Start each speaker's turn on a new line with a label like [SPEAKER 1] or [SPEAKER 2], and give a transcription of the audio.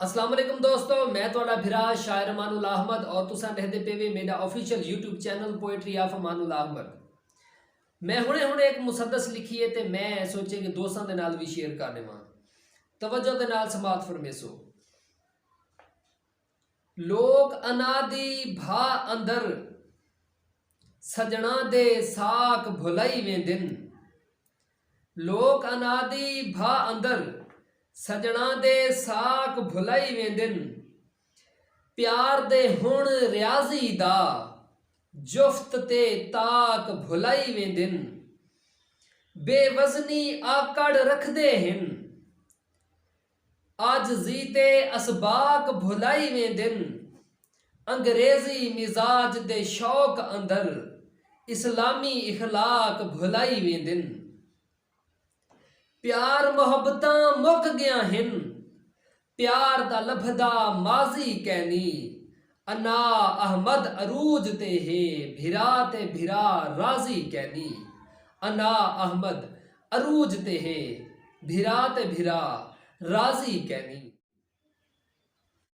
[SPEAKER 1] अस्सलाम वालेकुम दोस्तों, मैं थोड़ा भिरा शायर अमानुल अहमद और तुसा देखते पे वे मेरा official YouTube channel poetry of Amanul Ahmad. मैं हुणे हुणे एक मुसद्दस लिखी है ते मैं सोचे कि दोस्तों के नाल भी शेयर कर देवां। तवज्जो दे नाल समात फरमेसो। लोग अनादि भा अंदर सजना दे साक भुलाई वेंदिन। लोग अनादि भा अंदर सजना दे साक भुलाई वेंदिन। प्यार दे हुण रियाजी दा जुफ्त ते ताक भुलाई वेंदिन। बेवजनी आकड़ रखदे हिन आजजी ते असबाक भुलाई वेंदिन। अंग्रेजी मिजाज दे शौक अंदर इस्लामी इखलाक भुलाई वेंदिन। प्यार मोहब्बतां मुक गया हिन प्यार दा लभदा माजी कैनी। अना अहमद अरूज ते है भिरा ते भिरा राजी कैनी। अना अहमद अरूज ते है भिरा ते भिरा राजी कैनी।